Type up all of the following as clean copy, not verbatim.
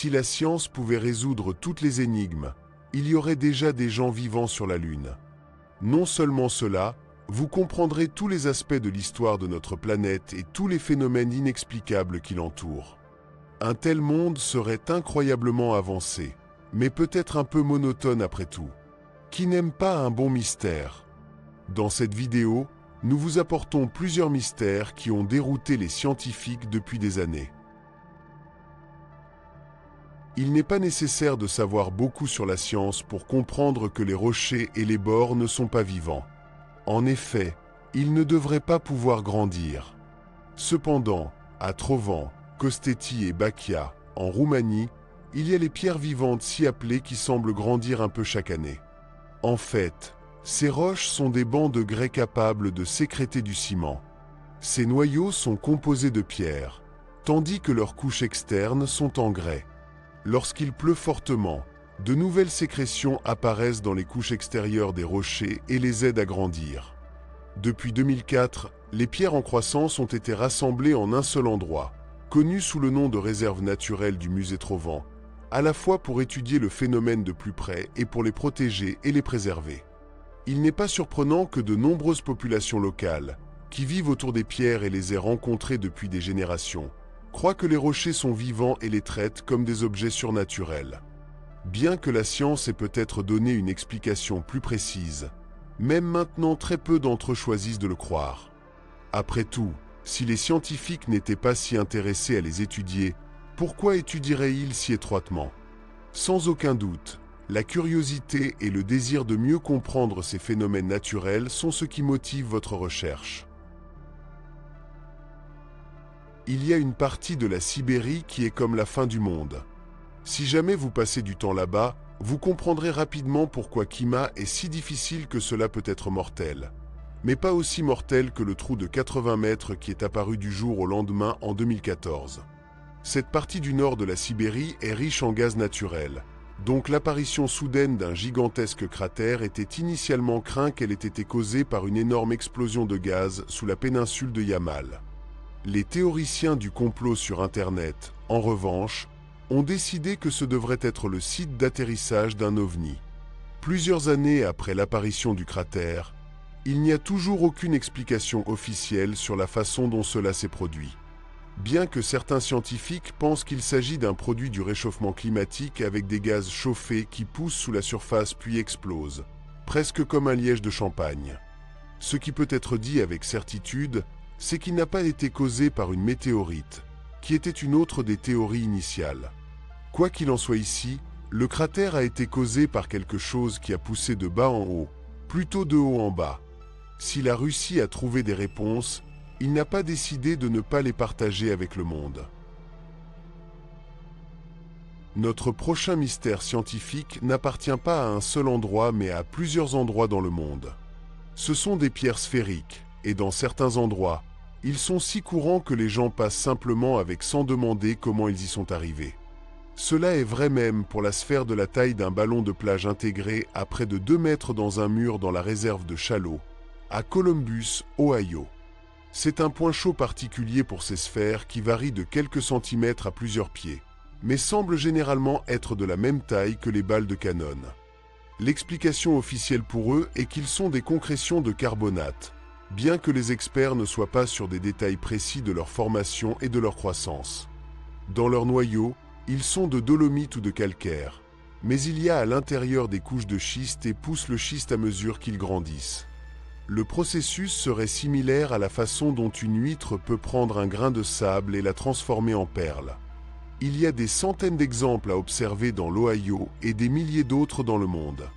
Si la science pouvait résoudre toutes les énigmes, il y aurait déjà des gens vivants sur la Lune. Non seulement cela, vous comprendrez tous les aspects de l'histoire de notre planète et tous les phénomènes inexplicables qui l'entourent. Un tel monde serait incroyablement avancé, mais peut-être un peu monotone après tout. Qui n'aime pas un bon mystère? Dans cette vidéo, nous vous apportons plusieurs mystères qui ont dérouté les scientifiques depuis des années. Il n'est pas nécessaire de savoir beaucoup sur la science pour comprendre que les rochers et les bords ne sont pas vivants. En effet, ils ne devraient pas pouvoir grandir. Cependant, à Trovan, Costeti et Bacchia, en Roumanie, il y a les pierres vivantes si appelées qui semblent grandir un peu chaque année. En fait, ces roches sont des bancs de grès capables de sécréter du ciment. Ces noyaux sont composés de pierres, tandis que leurs couches externes sont en grès. Lorsqu'il pleut fortement, de nouvelles sécrétions apparaissent dans les couches extérieures des rochers et les aident à grandir. Depuis 2004, les pierres en croissance ont été rassemblées en un seul endroit, connu sous le nom de réserve naturelle du musée Trovan, à la fois pour étudier le phénomène de plus près et pour les protéger et les préserver. Il n'est pas surprenant que de nombreuses populations locales, qui vivent autour des pierres et les aient rencontrées depuis des générations, croient que les rochers sont vivants et les traitent comme des objets surnaturels. Bien que la science ait peut-être donné une explication plus précise, même maintenant très peu d'entre eux choisissent de le croire. Après tout, si les scientifiques n'étaient pas si intéressés à les étudier, pourquoi étudieraient-ils si étroitement? Sans aucun doute, la curiosité et le désir de mieux comprendre ces phénomènes naturels sont ce qui motive votre recherche. Il y a une partie de la Sibérie qui est comme la fin du monde. Si jamais vous passez du temps là-bas, vous comprendrez rapidement pourquoi Kima est si difficile que cela peut être mortel. Mais pas aussi mortel que le trou de 80 mètres qui est apparu du jour au lendemain en 2014. Cette partie du nord de la Sibérie est riche en gaz naturel, donc l'apparition soudaine d'un gigantesque cratère était initialement craint qu'elle ait été causée par une énorme explosion de gaz sous la péninsule de Yamal. Les théoriciens du complot sur Internet, en revanche, ont décidé que ce devrait être le site d'atterrissage d'un ovni. Plusieurs années après l'apparition du cratère, il n'y a toujours aucune explication officielle sur la façon dont cela s'est produit. Bien que certains scientifiques pensent qu'il s'agit d'un produit du réchauffement climatique avec des gaz chauffés qui poussent sous la surface puis explosent, presque comme un liège de champagne. Ce qui peut être dit avec certitude, c'est qu'il n'a pas été causé par une météorite, qui était une autre des théories initiales. Quoi qu'il en soit ici, le cratère a été causé par quelque chose qui a poussé de bas en haut, plutôt de haut en bas. Si la Russie a trouvé des réponses, il n'a pas décidé de ne pas les partager avec le monde. Notre prochain mystère scientifique n'appartient pas à un seul endroit mais à plusieurs endroits dans le monde. Ce sont des pierres sphériques, et dans certains endroits, ils sont si courants que les gens passent simplement avec sans demander comment ils y sont arrivés. Cela est vrai même pour la sphère de la taille d'un ballon de plage intégré à près de 2 mètres dans un mur dans la réserve de Shallow, à Columbus, Ohio. C'est un point chaud particulier pour ces sphères qui varient de quelques centimètres à plusieurs pieds, mais semblent généralement être de la même taille que les balles de canon. L'explication officielle pour eux est qu'ils sont des concrétions de carbonate, bien que les experts ne soient pas sur des détails précis de leur formation et de leur croissance. Dans leur noyau, ils sont de dolomite ou de calcaire, mais il y a à l'intérieur des couches de schiste et poussent le schiste à mesure qu'ils grandissent. Le processus serait similaire à la façon dont une huître peut prendre un grain de sable et la transformer en perle. Il y a des centaines d'exemples à observer dans l'Ohio et des milliers d'autres dans le monde.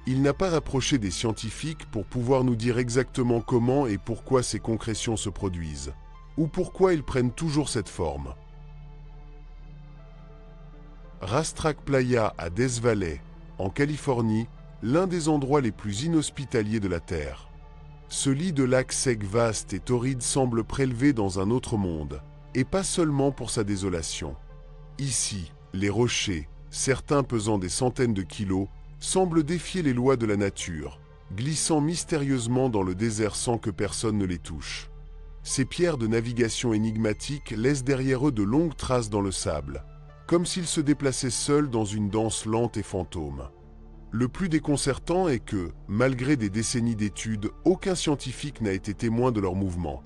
Il n'a pas rapproché des scientifiques pour pouvoir nous dire exactement comment et pourquoi ces concrétions se produisent, ou pourquoi ils prennent toujours cette forme. Rastrack Playa à Death Valley, en Californie, l'un des endroits les plus inhospitaliers de la Terre. Ce lit de lac sec vaste et torride semble prélevé dans un autre monde, et pas seulement pour sa désolation. Ici, les rochers, certains pesant des centaines de kilos, semblent défier les lois de la nature, glissant mystérieusement dans le désert sans que personne ne les touche. Ces pierres de navigation énigmatiques laissent derrière eux de longues traces dans le sable. comme s'il se déplaçait seul dans une danse lente et fantôme. Le plus déconcertant est que, malgré des décennies d'études, aucun scientifique n'a été témoin de leur mouvement.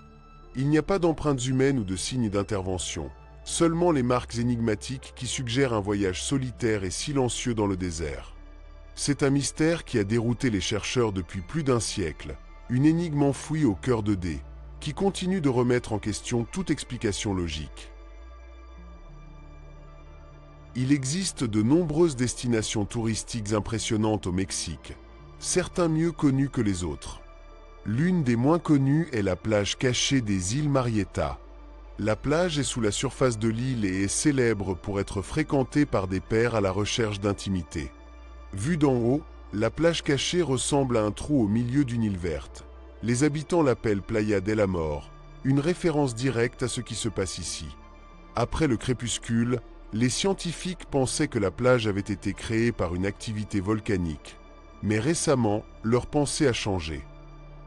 Il n'y a pas d'empreintes humaines ou de signes d'intervention, seulement les marques énigmatiques qui suggèrent un voyage solitaire et silencieux dans le désert. C'est un mystère qui a dérouté les chercheurs depuis plus d'un siècle, une énigme enfouie au cœur de D, qui continue de remettre en question toute explication logique. Il existe de nombreuses destinations touristiques impressionnantes au Mexique, certains mieux connues que les autres. L'une des moins connues est la plage cachée des îles Marietta. La plage est sous la surface de l'île et est célèbre pour être fréquentée par des pairs à la recherche d'intimité. Vue d'en haut, la plage cachée ressemble à un trou au milieu d'une île verte. Les habitants l'appellent Playa del Amor, une référence directe à ce qui se passe ici. Après le crépuscule, les scientifiques pensaient que la plage avait été créée par une activité volcanique. Mais récemment, leur pensée a changé.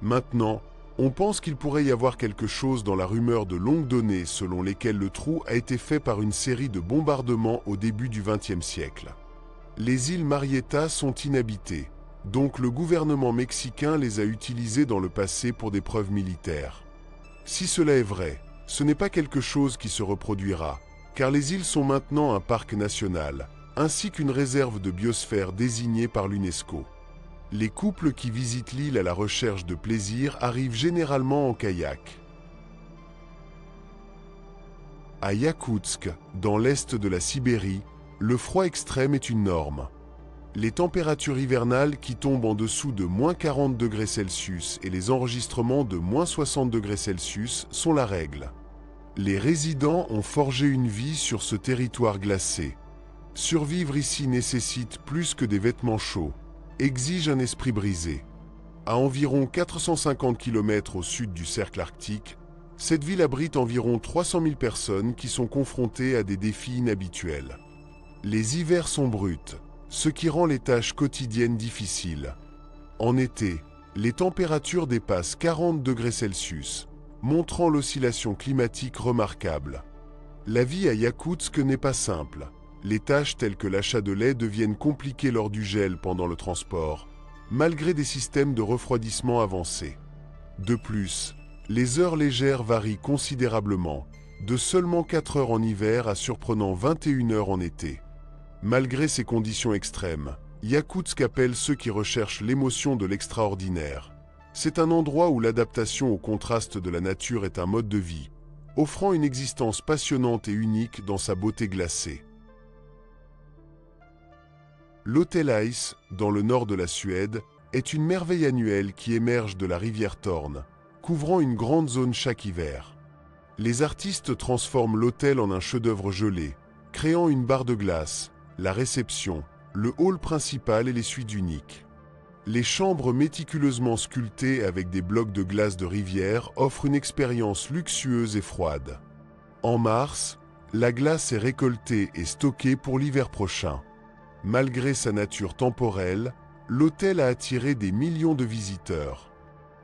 Maintenant, on pense qu'il pourrait y avoir quelque chose dans la rumeur de longue donnée selon lesquelles le trou a été fait par une série de bombardements au début du XXe siècle. Les îles Marietta sont inhabitées, donc le gouvernement mexicain les a utilisées dans le passé pour des preuves militaires. Si cela est vrai, ce n'est pas quelque chose qui se reproduira, car les îles sont maintenant un parc national, ainsi qu'une réserve de biosphère désignée par l'UNESCO. Les couples qui visitent l'île à la recherche de plaisir arrivent généralement en kayak. À Yakoutsk, dans l'est de la Sibérie, le froid extrême est une norme. Les températures hivernales qui tombent en dessous de -40 degrés Celsius et les enregistrements de -60 degrés Celsius sont la règle. Les résidents ont forgé une vie sur ce territoire glacé. Survivre ici nécessite plus que des vêtements chauds, exige un esprit brisé. À environ 450 km au sud du cercle arctique, cette ville abrite environ 300 000 personnes qui sont confrontées à des défis inhabituels. Les hivers sont bruts, ce qui rend les tâches quotidiennes difficiles. En été, les températures dépassent 40 degrés Celsius, montrant l'oscillation climatique remarquable. La vie à Yakoutsk n'est pas simple. Les tâches telles que l'achat de lait deviennent compliquées lors du gel pendant le transport, malgré des systèmes de refroidissement avancés. De plus, les heures légères varient considérablement, de seulement 4 heures en hiver à surprenant 21 heures en été. Malgré ces conditions extrêmes, Yakoutsk appelle ceux qui recherchent l'émotion de l'extraordinaire. C'est un endroit où l'adaptation au contraste de la nature est un mode de vie, offrant une existence passionnante et unique dans sa beauté glacée. L'hôtel Ice, dans le nord de la Suède, est une merveille annuelle qui émerge de la rivière Torne, couvrant une grande zone chaque hiver. Les artistes transforment l'hôtel en un chef-d'œuvre gelé, créant une barre de glace, la réception, le hall principal et les suites uniques. Les chambres méticuleusement sculptées avec des blocs de glace de rivière offrent une expérience luxueuse et froide. En mars, la glace est récoltée et stockée pour l'hiver prochain. Malgré sa nature temporelle, l'hôtel a attiré des millions de visiteurs.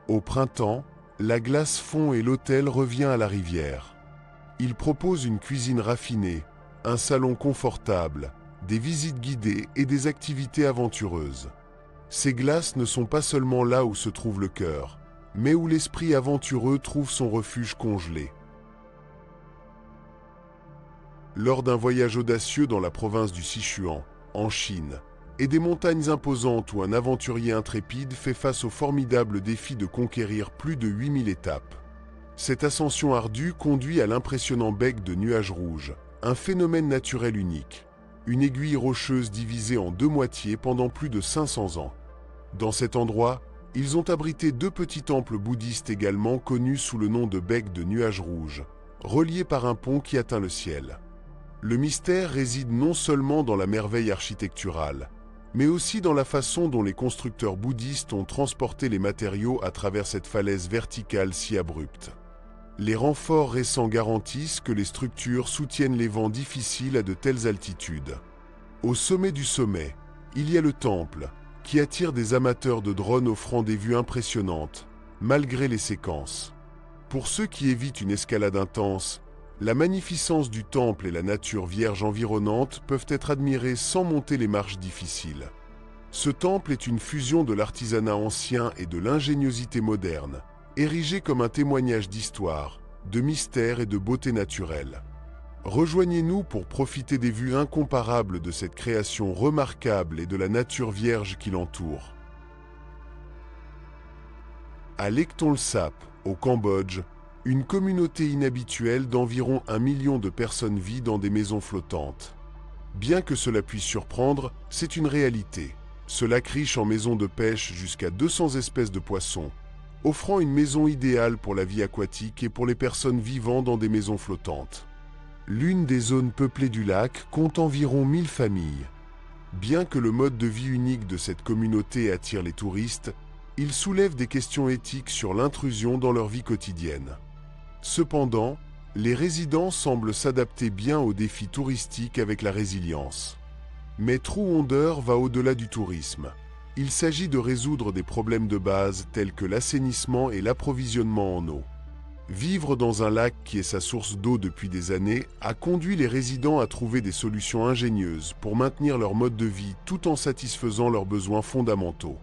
Au printemps, la glace fond et l'hôtel revient à la rivière. Il propose une cuisine raffinée, un salon confortable, des visites guidées et des activités aventureuses. Ces glaces ne sont pas seulement là où se trouve le cœur, mais où l'esprit aventureux trouve son refuge congelé. Lors d'un voyage audacieux dans la province du Sichuan, en Chine, et des montagnes imposantes où un aventurier intrépide fait face au formidable défi de conquérir plus de 8000 étapes. Cette ascension ardue conduit à l'impressionnant bec de nuages rouges, un phénomène naturel unique, une aiguille rocheuse divisée en deux moitiés pendant plus de 500 ans. Dans cet endroit, ils ont abrité deux petits temples bouddhistes également connus sous le nom de bec de nuages rouges, reliés par un pont qui atteint le ciel. Le mystère réside non seulement dans la merveille architecturale, mais aussi dans la façon dont les constructeurs bouddhistes ont transporté les matériaux à travers cette falaise verticale si abrupte. Les renforts récents garantissent que les structures soutiennent les vents difficiles à de telles altitudes. Au sommet du sommet, il y a le temple, qui attire des amateurs de drones offrant des vues impressionnantes, malgré les séquences. Pour ceux qui évitent une escalade intense, La magnificence du temple et la nature vierge environnante peuvent être admirées sans monter les marches difficiles. Ce temple est une fusion de l'artisanat ancien et de l'ingéniosité moderne, érigé comme un témoignage d'histoire, de mystère et de beauté naturelle. Rejoignez-nous pour profiter des vues incomparables de cette création remarquable et de la nature vierge qui l'entoure. À Lek Tol Sap, au Cambodge, une communauté inhabituelle d'environ 1 million de personnes vit dans des maisons flottantes. Bien que cela puisse surprendre, c'est une réalité. Ce lac riche en maisons de pêche jusqu'à 200 espèces de poissons, offrant une maison idéale pour la vie aquatique et pour les personnes vivant dans des maisons flottantes. L'une des zones peuplées du lac compte environ 1000 familles. Bien que le mode de vie unique de cette communauté attire les touristes, il soulève des questions éthiques sur l'intrusion dans leur vie quotidienne. Cependant, les résidents semblent s'adapter bien aux défis touristiques avec la résilience. Mais True Wonder va au-delà du tourisme. Il s'agit de résoudre des problèmes de base tels que l'assainissement et l'approvisionnement en eau. Vivre dans un lac qui est sa source d'eau depuis des années a conduit les résidents à trouver des solutions ingénieuses pour maintenir leur mode de vie tout en satisfaisant leurs besoins fondamentaux.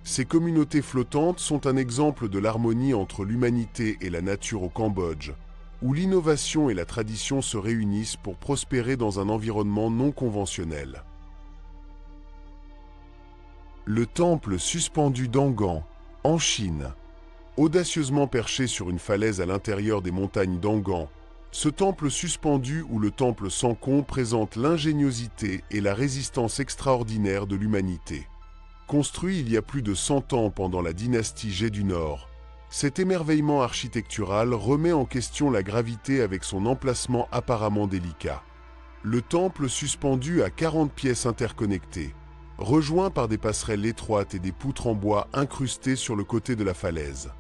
Ces communautés flottantes sont un exemple de l'harmonie entre l'humanité et la nature au Cambodge, où l'innovation et la tradition se réunissent pour prospérer dans un environnement non conventionnel. Le temple suspendu d'Angan, en Chine. Audacieusement perché sur une falaise à l'intérieur des montagnes d'Angan, ce temple suspendu ou le temple Sankon présente l'ingéniosité et la résistance extraordinaire de l'humanité. Construit il y a plus de 100 ans pendant la dynastie Ge du Nord, cet émerveillement architectural remet en question la gravité avec son emplacement apparemment délicat. Le temple suspendu a 40 pièces interconnectées, rejoint par des passerelles étroites et des poutres en bois incrustées sur le côté de la falaise.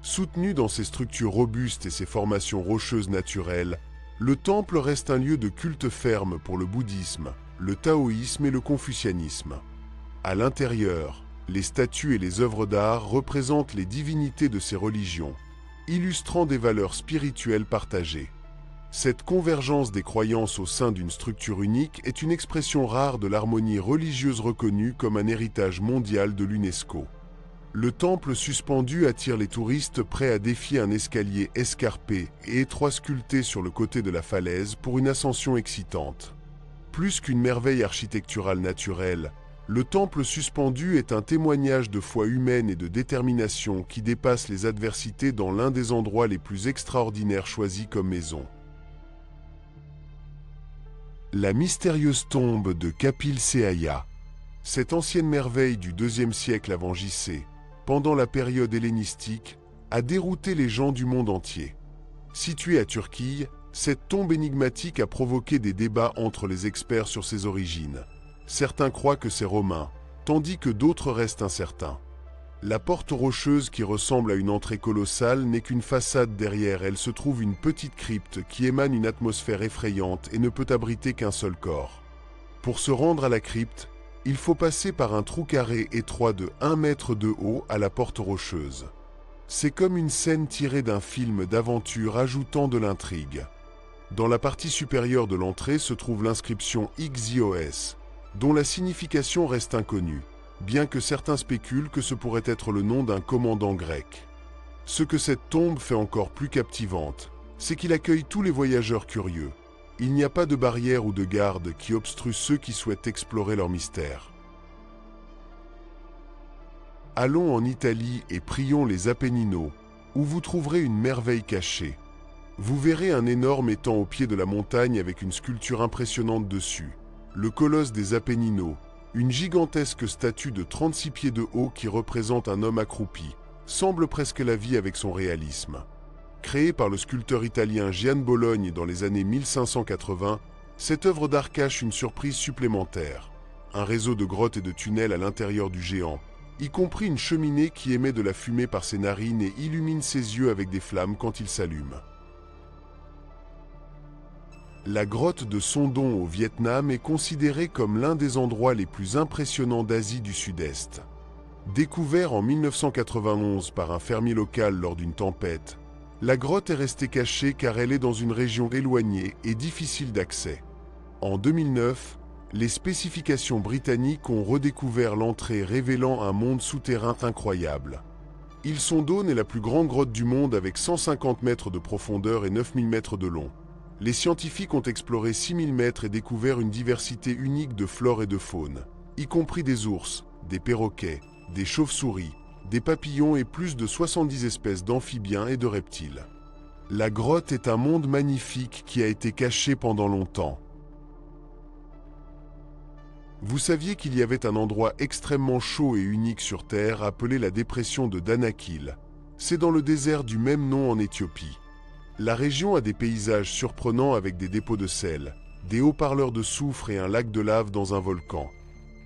Soutenu dans ses structures robustes et ses formations rocheuses naturelles, le temple reste un lieu de culte ferme pour le bouddhisme, le taoïsme et le confucianisme. À l'intérieur, les statues et les œuvres d'art représentent les divinités de ces religions, illustrant des valeurs spirituelles partagées. Cette convergence des croyances au sein d'une structure unique est une expression rare de l'harmonie religieuse reconnue comme un héritage mondial de l'UNESCO. Le temple suspendu attire les touristes prêts à défier un escalier escarpé et étroit sculpté sur le côté de la falaise pour une ascension excitante. Plus qu'une merveille architecturale naturelle, le temple suspendu est un témoignage de foi humaine et de détermination qui dépasse les adversités dans l'un des endroits les plus extraordinaires choisis comme maison. La mystérieuse tombe de Kapil Seaya. Cette ancienne merveille du IIe siècle avant J.C., pendant la période hellénistique, a dérouté les gens du monde entier. Située à Turquie, cette tombe énigmatique a provoqué des débats entre les experts sur ses origines. Certains croient que c'est romain, tandis que d'autres restent incertains. La porte rocheuse qui ressemble à une entrée colossale n'est qu'une façade. Derrière elle se trouve une petite crypte qui émane une atmosphère effrayante et ne peut abriter qu'un seul corps. Pour se rendre à la crypte, il faut passer par un trou carré étroit de 1 mètre de haut à la porte rocheuse. C'est comme une scène tirée d'un film d'aventure ajoutant de l'intrigue. Dans la partie supérieure de l'entrée se trouve l'inscription Xios, dont la signification reste inconnue, bien que certains spéculent que ce pourrait être le nom d'un commandant grec. Ce que cette tombe fait encore plus captivante, c'est qu'il accueille tous les voyageurs curieux. Il n'y a pas de barrière ou de garde qui obstrue ceux qui souhaitent explorer leur mystère. Allons en Italie et prions les Appenninos, où vous trouverez une merveille cachée. Vous verrez un énorme étang au pied de la montagne avec une sculpture impressionnante dessus, le colosse des Appenninos, une gigantesque statue de 36 pieds de haut qui représente un homme accroupi, semble presque la vie avec son réalisme. Créée par le sculpteur italien Gian Bologna dans les années 1580, cette œuvre d'art cache une surprise supplémentaire. Un réseau de grottes et de tunnels à l'intérieur du géant, y compris une cheminée qui émet de la fumée par ses narines et illumine ses yeux avec des flammes quand il s'allume. La grotte de Sondon au Vietnam est considérée comme l'un des endroits les plus impressionnants d'Asie du Sud-Est. Découvert en 1991 par un fermier local lors d'une tempête, La grotte est restée cachée car elle est dans une région éloignée et difficile d'accès. En 2009, les spécifications britanniques ont redécouvert l'entrée révélant un monde souterrain incroyable. Hillsong est la plus grande grotte du monde avec 150 mètres de profondeur et 9000 mètres de long. Les scientifiques ont exploré 6000 mètres et découvert une diversité unique de flore et de faune, y compris des ours, des perroquets, des chauves-souris, des papillons et plus de 70 espèces d'amphibiens et de reptiles. La grotte est un monde magnifique qui a été caché pendant longtemps. Vous saviez qu'il y avait un endroit extrêmement chaud et unique sur Terre appelé la dépression de Danakil. C'est dans le désert du même nom en Éthiopie. La région a des paysages surprenants avec des dépôts de sel, des haut-parleurs de soufre et un lac de lave dans un volcan.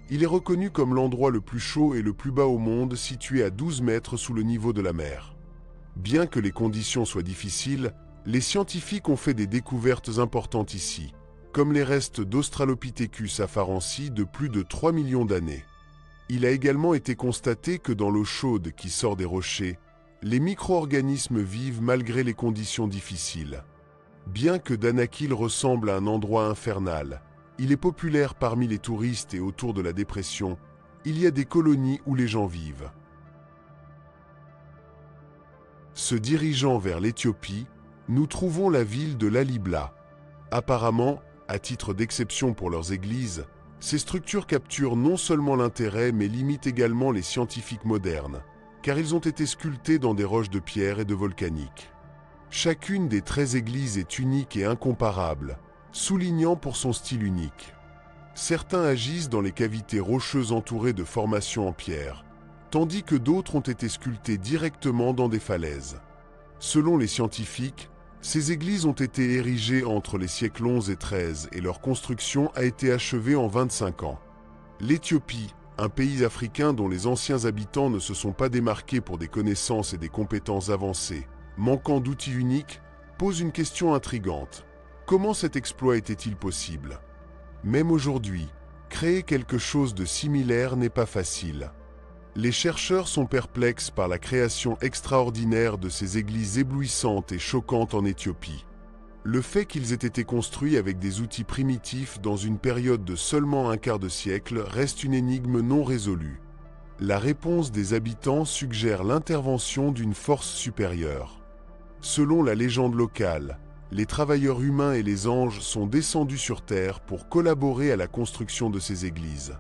Il est reconnu comme l'endroit le plus chaud et le plus bas au monde, situé à 12 mètres sous le niveau de la mer. Bien que les conditions soient difficiles, les scientifiques ont fait des découvertes importantes ici, comme les restes d'Australopithecus afarensis de plus de 3 millions d'années. Il a également été constaté que dans l'eau chaude qui sort des rochers, les micro-organismes vivent malgré les conditions difficiles. Bien que Danakil ressemble à un endroit infernal, il est populaire parmi les touristes et autour de la dépression, il y a des colonies où les gens vivent. Se dirigeant vers l'Éthiopie, nous trouvons la ville de Lalibela. Apparemment, à titre d'exception pour leurs églises, ces structures capturent non seulement l'intérêt mais limitent également les scientifiques modernes, car ils ont été sculptés dans des roches de pierre et de volcanique. Chacune des 13 églises est unique et incomparable, soulignant pour son style unique. Certains agissent dans les cavités rocheuses entourées de formations en pierre, tandis que d'autres ont été sculptées directement dans des falaises. Selon les scientifiques, ces églises ont été érigées entre les siècles XI et XIII et leur construction a été achevée en 25 ans. L'Éthiopie, un pays africain dont les anciens habitants ne se sont pas démarqués pour des connaissances et des compétences avancées, manquant d'outils uniques, pose une question intrigante. Comment cet exploit était-il possible? Même aujourd'hui, créer quelque chose de similaire n'est pas facile. Les chercheurs sont perplexes par la création extraordinaire de ces églises éblouissantes et choquantes en Éthiopie. Le fait qu'ils aient été construits avec des outils primitifs dans une période de seulement un quart de siècle reste une énigme non résolue. La réponse des habitants suggère l'intervention d'une force supérieure. Selon la légende locale, les travailleurs humains et les anges sont descendus sur Terre pour collaborer à la construction de ces églises.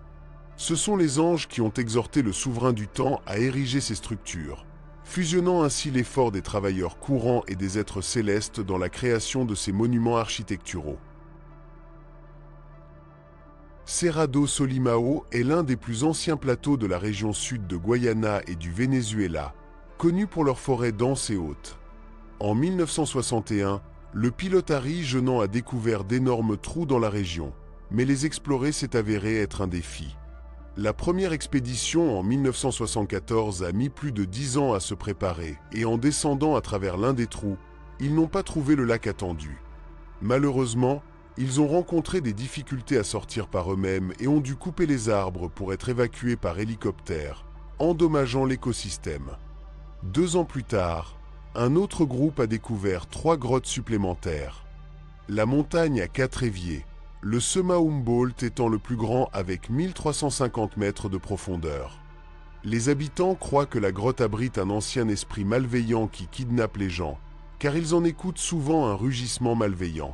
Ce sont les anges qui ont exhorté le souverain du temps à ériger ces structures, fusionnant ainsi l'effort des travailleurs courants et des êtres célestes dans la création de ces monuments architecturaux. Serra do Solimão est l'un des plus anciens plateaux de la région sud de Guyana et du Venezuela, connus pour leurs forêts denses et hautes. En 1961, le pilote Harry Jeannant a découvert d'énormes trous dans la région, mais les explorer s'est avéré être un défi. La première expédition en 1974 a mis plus de 10 ans à se préparer et en descendant à travers l'un des trous, ils n'ont pas trouvé le lac attendu. Malheureusement, ils ont rencontré des difficultés à sortir par eux-mêmes et ont dû couper les arbres pour être évacués par hélicoptère, endommageant l'écosystème. 2 ans plus tard, un autre groupe a découvert 3 grottes supplémentaires. La montagne a 4 éviers, le Sema Humboldt étant le plus grand avec 1350 mètres de profondeur. Les habitants croient que la grotte abrite un ancien esprit malveillant qui kidnappe les gens, car ils en écoutent souvent un rugissement malveillant.